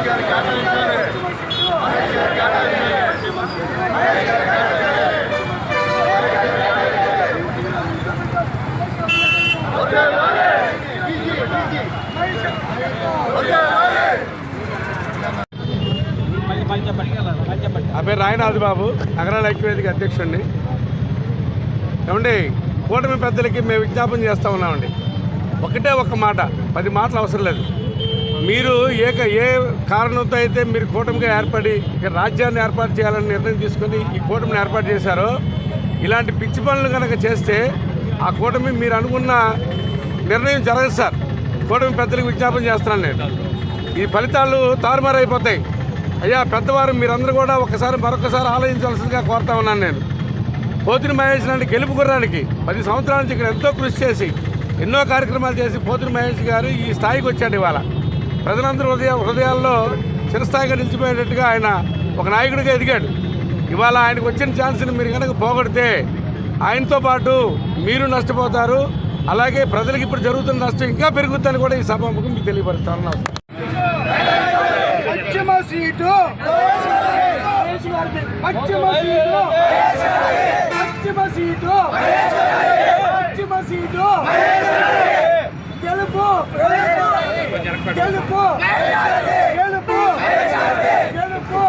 నా పేరు రాయనాథ్ బాబు, నగరాల ఐక్యవేదిక అధ్యక్షుడిని. ఏమండి, కూటమి పెద్దలకి మేము విజ్ఞాపన చేస్తూ ఉన్నామండి. ఒకటే ఒక మాట, 10 మాటలు అవసరం లేదు. మీరు ఏ కారణంతో అయితే మీరు కూటమిగా ఏర్పడి రాజ్యాన్ని ఏర్పాటు చేయాలని నిర్ణయం తీసుకొని ఈ కూటమిని ఏర్పాటు చేశారో, ఇలాంటి పిచ్చి పనులు కనుక చేస్తే ఆ కూటమి మీరు అనుకున్న నిర్ణయం జరగదు సార్. కూటమి పెద్దలకు విజ్ఞాపన చేస్తున్నాను నేను. ఈ ఫలితాలు తారుమారైపోతాయి. అయ్యా పెద్దవారు, మీరందరూ కూడా మరొకసారి ఆలోచించాల్సిందిగా కోరుతా ఉన్నాను నేను. పోతిని మహేష్ లాంటి గెలుపు గుర్రానికి 10 సంవత్సరాల నుంచి ఇక్కడ ఎంతో కృషి చేసి ఎన్నో కార్యక్రమాలు చేసి పోతిని మహేష్ గారు ఈ స్థాయికి వచ్చాడు. ఇవాళ ప్రజలందరూ హృదయాల్లో చిరస్థాయిగా నిలిచిపోయేటట్టుగా ఆయన ఒక నాయకుడిగా ఎదిగాడు. ఇవాళ ఆయనకు వచ్చిన ఛాన్స్ని మీరు కనుక పోగొడితే ఆయనతో పాటు మీరు నష్టపోతారు. అలాగే ప్రజలకు ఇప్పుడు జరుగుతున్న నష్టం ఇంకా పెరుగుతుందని కూడా ఈ సభాముఖం మీకు తెలియపరుస్తాను. పశ్చిమ సీటు పశ్చిమ సీటు పశ్చిమ సీటు పశ్చిమ సీటు గెలుపు గెలుపు గెలుపు గెలుపు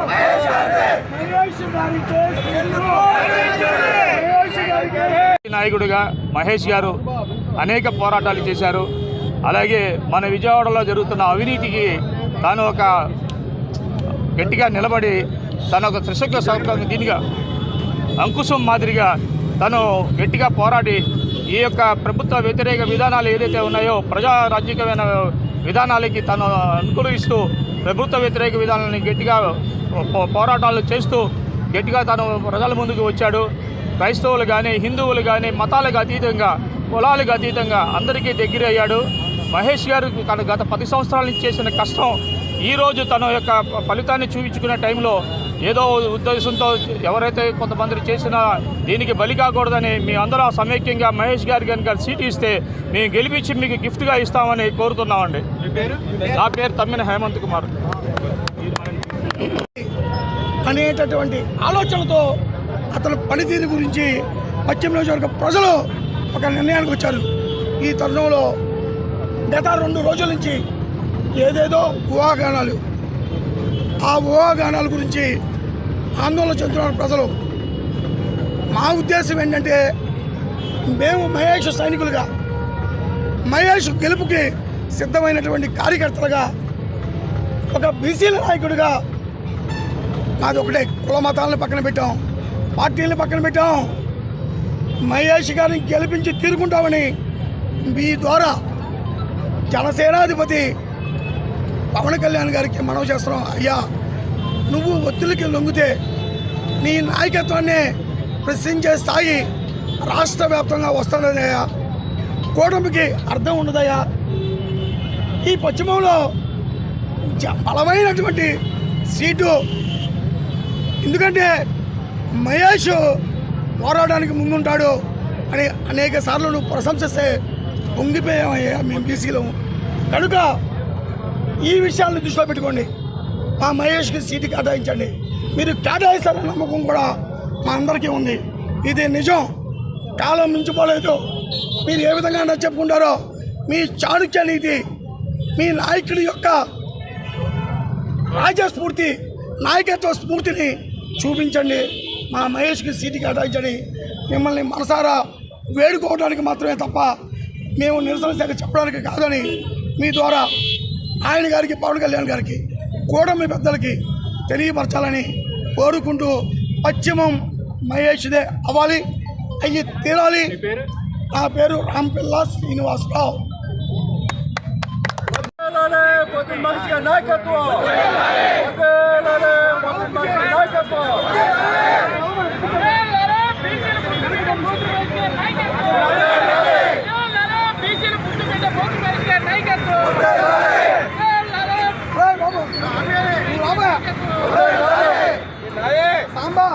నాయకుడిగా మహేష్ గారు అనేక పోరాటాలు చేశారు. అలాగే మన విజయవాడలో జరుగుతున్న అవినీతికి తాను ఒక గట్టిగా నిలబడి తను ఒక త్రిశంకు సౌకర్యం దీనిగా అంకుశం మాదిరిగా తను గట్టిగా పోరాడి ఈ యొక్క ప్రభుత్వ వ్యతిరేక విధానాలు ఏదైతే ఉన్నాయో ప్రజారాజ్యకమైన విధానాలకి తను అనుకూలిస్తూ ప్రభుత్వ వ్యతిరేక విధానాలని గట్టిగా పోరాటాలు చేస్తూ గట్టిగా తను ప్రజల ముందుకు వచ్చాడు. క్రైస్తవులు కానీ హిందువులు కానీ మతాలకు అతీతంగా కులాలకు అతీతంగా అందరికీ దగ్గర అయ్యాడు. మహేష్ గారు తన గత 10 సంవత్సరాల నుంచి చేసిన కష్టం ఈరోజు తన యొక్క ఫలితాన్ని చూపించుకునే టైంలో ఏదో ఉద్దేశంతో ఎవరైతే కొంతమంది చేసినా దీనికి బలి కాకూడదని మీ అందరూ సమైక్యంగా మహేష్ గారి కనుక సీటు ఇస్తే మేము గెలిపించి మీకు గిఫ్ట్గా ఇస్తామని కోరుతున్నామండి. నా పేరు తమ్మిన హేమంత్ కుమార్ అనేటటువంటి ఆలోచనతో అతని పనితీరు గురించి పశ్చిమ నియోజకవర్గ ప్రజలు ఒక నిర్ణయానికి వచ్చారు. ఈ తరుణంలో గత 2 రోజుల నుంచి ఏదేదో ఊహాగానాలు, ఆ ఊహాగానాల గురించి ఆందోళన చెందుతున్న ప్రజలు. మా ఉద్దేశం ఏంటంటే, మేము మహేష్ సైనికులుగా, మహేష్ గెలుపుకి సిద్ధమైనటువంటి కార్యకర్తలుగా, ఒక బీసీల నాయకుడిగా మాది ఒకటే. కుల మతాలను పక్కన పెట్టాం, పార్టీలను పక్కన పెట్టాం. మహేష్ గారిని గెలిపించి తీరుకుంటామని మీ ద్వారా జనసేనాధిపతి పవన్ కళ్యాణ్ గారికి మనవి చేస్తున్నాం. అయ్యా, నువ్వు ఒత్తిడికి లొంగితే నీ నాయకత్వాన్ని ప్రశ్నించే స్థాయి రాష్ట్ర వ్యాప్తంగా వస్తుందయ్యా. కూటమికి అర్థం ఉండదయ్యా. ఈ పశ్చిమంలో బలమైనటువంటి సీటు, ఎందుకంటే మహేష్ పోరాటానికి ముందుంటాడు అని అనేక సార్లు నువ్వు ప్రశంసిస్తే పొంగిపోయామయ్యా మేము బీసీలో. కనుక ఈ విషయాలను దృష్టిలో పెట్టుకోండి. మా మహేష్కి సీటు కేటాయించండి. మీరు కేటాయిస్తారన్న నమ్మకం కూడా మా అందరికీ ఉంది. ఇది నిజం, కాలం మించిపోలేదు. మీరు ఏ విధంగా చెప్పుకుంటారో మీ చాణుక్య నీతి, మీ నాయకుడి యొక్క రాజస్ఫూర్తి, నాయకత్వ స్ఫూర్తిని చూపించండి. మా మహేష్కి సీటు కేటాయించండి. మిమ్మల్ని మనసారా వేడుకోవడానికి మాత్రమే తప్ప మేము నిరసన శాఖ చెప్పడానికి కాదని మీ ద్వారా ఆయన గారికి, పవన్ కళ్యాణ్ గారికి, కూటమి పెద్దలకి తెలియపరచాలని కోరుకుంటూ, పశ్చిమం మహేష్దే అవ్వాలి, అయ్యి తీరాలి. నా పేరు రాంపిల్ల శ్రీనివాసరావు. సాంబా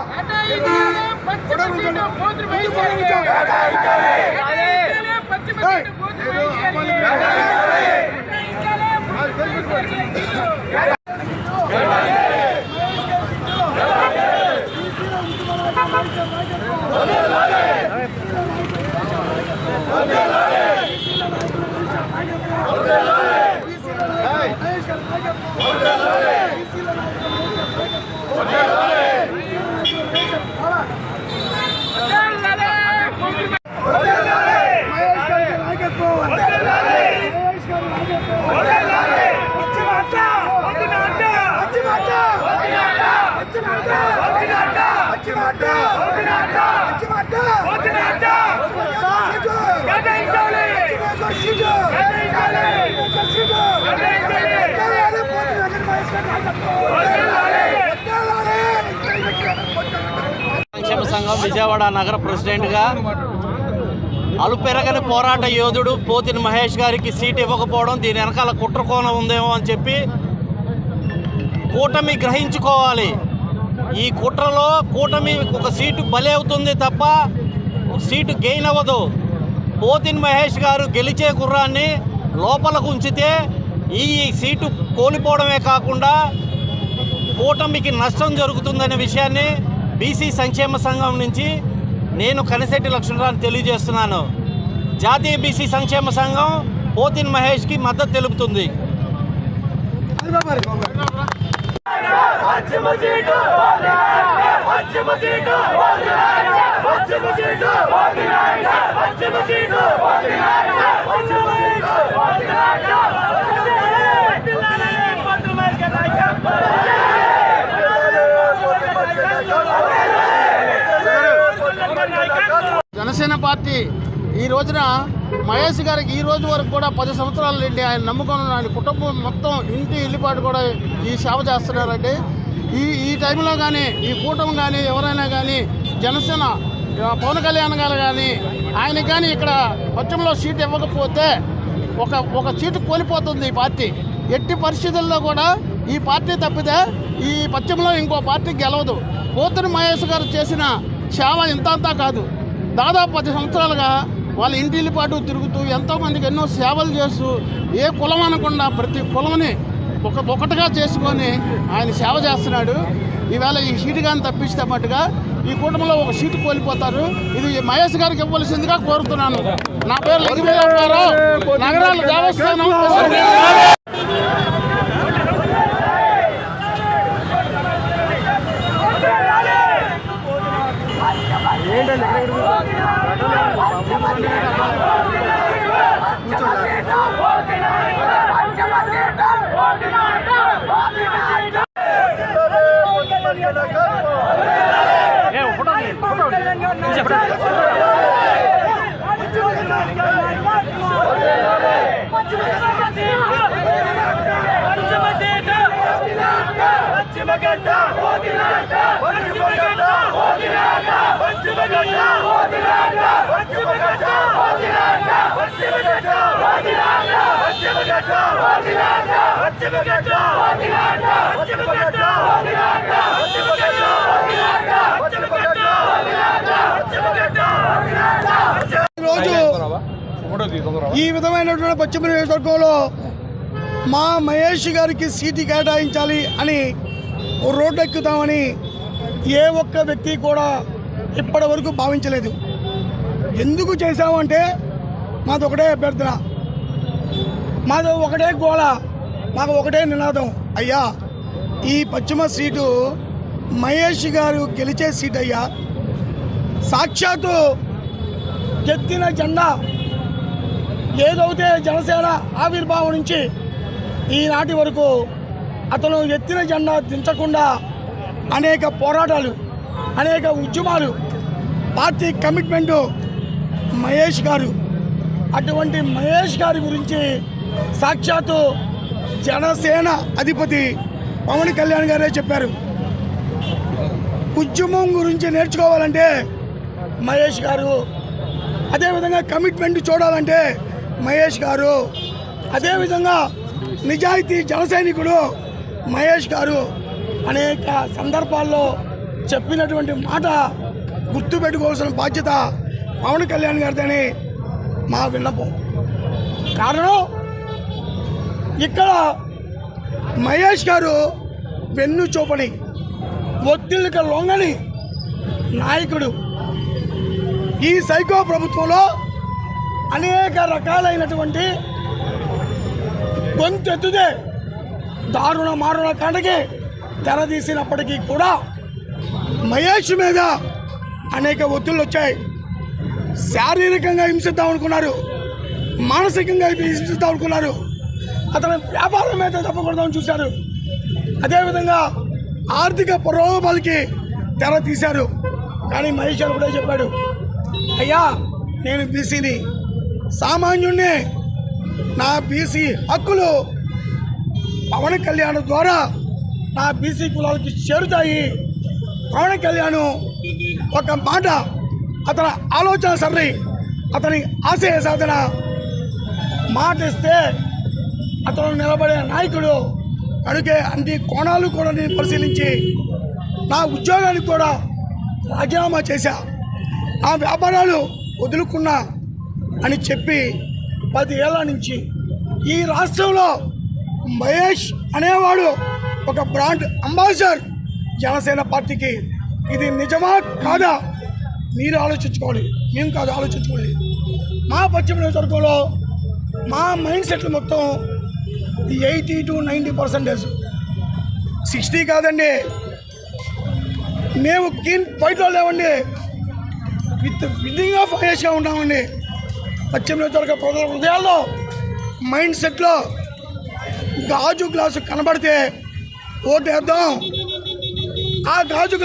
సంక్షేమ సంఘం విజయవాడ నగర ప్రెసిడెంట్గా అలుపెరగని పోరాట యోధుడు పోతిని మహేష్ గారికి సీట్ ఇవ్వకపోవడం దీని వెనకాల కుట్రకోణం ఉందేమో అని చెప్పి కూటమి గ్రహించుకోవాలి. ఈ కుట్రలో కూటమి ఒక సీటు బలి అవుతుంది తప్ప సీటు గెయిన్ అవ్వదు. పోతిని మహేష్ గారు గెలిచే గుర్రాన్ని లోపలకు ఉంచితే ఈ సీటు కోల్పోవడమే కాకుండా కూటమికి నష్టం జరుగుతుందనే విషయాన్ని బీసీ సంక్షేమ సంఘం నుంచి నేను కనిశెట్టి లక్ష్మణరావు తెలియజేస్తున్నాను. జాతీయ బీసీ సంక్షేమ సంఘం పోతిని మహేష్కి మద్దతు తెలుపుతుంది. జనసేన పార్టీ ఈ రోజున మహేష్ గారికి ఈ రోజు వరకు కూడా 10 సంవత్సరాలు నుండి ఆయన నమ్ముకొని ఆయన కుటుంబం మొత్తం ఇంటి ఇల్లిపాటు కూడా ఈ సేవ చేస్తున్నారండి. ఈ టైంలో కానీ ఈ కూటమి కానీ ఎవరైనా కానీ జనసేన పవన్ కళ్యాణ్ గారు కానీ ఆయనకి కానీ ఇక్కడ పశ్చిమలో సీటు ఇవ్వకపోతే ఒక సీటు కోల్పోతుంది ఈ పార్టీ. ఎట్టి పరిస్థితుల్లో కూడా ఈ పార్టీ తప్పితే ఈ పశ్చిమలో ఇంకో పార్టీ గెలవదు. పోతిని మహేష్ గారు చేసిన సేవ ఇంతంతా కాదు. దాదాపు 10 సంవత్సరాలుగా వాళ్ళ ఇంటిల్లి పాటు తిరుగుతూ ఎంతోమందికి ఎన్నో సేవలు చేస్తూ ఏ కులం అనకుండా ప్రతి కులంని ఒకటిగా చేసుకొని ఆయన సేవ చేస్తున్నాడు. ఈవేళ ఈ సీటు కానీ తప్పిస్తే మట్టుగా ఈ కూటమిలో ఒక సీటు కోల్పోతారు. ఇది మహేష్ గారికి ఇవ్వాల్సిందిగా కోరుతున్నాను. నా పేరు లక్ష్మీరావు గారు, నగరాల దేవస్థానం. ఈ విధమైనటువంటి పశ్చిమ నియోజకవర్గంలో మా మహేష్ గారికి సీటు కేటాయించాలి అని రోడ్డు ఎక్కుతామని ఏ ఒక్క వ్యక్తి కూడా ఇప్పటి వరకు భావించలేదు. ఎందుకు చేశామంటే మాది ఒకటే అభ్యర్థన, మాది ఒకటే గోళ, మాకు ఒకటే నినాదం. అయ్యా, ఈ పశ్చిమ సీటు మహేష్ గారు గెలిచే సీట్ అయ్యా. సాక్షాత్తు ఎత్తిన జెండా ఏదైతే జనసేన ఆవిర్భావం నుంచి ఈనాటి వరకు అతను ఎత్తిన జెండా దించకుండా అనేక పోరాటాలు, అనేక ఉద్యమాలు, పార్టీ కమిట్మెంటు మహేష్ గారు. అటువంటి మహేష్ గారి గురించి సాక్షాత్తు జనసేన అధిపతి పవన్ కళ్యాణ్ గారే చెప్పారు. ఉద్యమం గురించి నేర్చుకోవాలంటే మహేష్ గారు, అదేవిధంగా కమిట్మెంట్ చూడాలంటే మహేష్ గారు, అదేవిధంగా నిజాయితీ జనసైనికుడు మహేష్ గారు అనేక సందర్భాల్లో చెప్పినటువంటి మాట గుర్తుపెట్టుకోవాల్సిన బాధ్యత పవన్ కళ్యాణ్ గారిదని మా విన్నపం. కారణం, ఇక్కడ మహేష్ గారు వెన్ను చూపని, ఒత్తిళ్ళకి లొంగని నాయకుడు. ఈ సైకో ప్రభుత్వంలో అనేక రకాలైనటువంటి గొంతెత్తుదే దారుణ మారుణ కాండకి తెరదీసినప్పటికీ కూడా మహేష్ మీద అనేక ఒత్తిళ్ళు వచ్చాయి. శారీరకంగా హింసిద్దాం అనుకున్నారు, మానసికంగా హింసిద్దాం అనుకున్నారు, అతని వ్యాపారం మీద తప్పకూడదని చూశారు. అదేవిధంగా ఆర్థిక ప్రలోభాలకి తెర తీశారు. కానీ మహేష్ గారు కూడా చెప్పాడు, అయ్యా నేను బీసీని, సామాన్యుణ్ణి, నా బీసీ హక్కులు పవన్ కళ్యాణ్ ద్వారా నా బీసీ కులాలకి చేరుతాయి. పవన్ కళ్యాణ్ ఒక మాట, అతని ఆలోచన సర్రి, అతని ఆశయ సాధన మాట ఇస్తే అతను నిలబడే నాయకుడు. కనుకే అన్ని కోణాలు కూడా నేను పరిశీలించి నా ఉద్యోగానికి కూడా రాజీనామా చేశా, ఆ వ్యాపారాలు వదులుకున్నా అని చెప్పి 10 ఏళ్ల నుంచి ఈ రాష్ట్రంలో మహేష్ అనేవాడు ఒక బ్రాండ్ అంబాసిడర్ జనసేన పార్టీకి. ఇది నిజమా కాదా మీరు ఆలోచించుకోవాలి, మేము కాదు ఆలోచించుకోవాలి. మా పశ్చిమ నియోజకవర్గంలో మా మైండ్ సెట్లు మొత్తం 80 to 90%, 60 కాదండి. మేము కీన్ ఫైట్లో లేవండి, విత్ విన్నింగ్ ఆఫ్ మహేష్గా ఉన్నామండి. పశ్చిమ నియోజకవర్గ ప్రజల హృదయాల్లో మైండ్ సెట్లో గాజు గ్లాసు కనబడితే ఓటేద్దాం, ఆ గాజు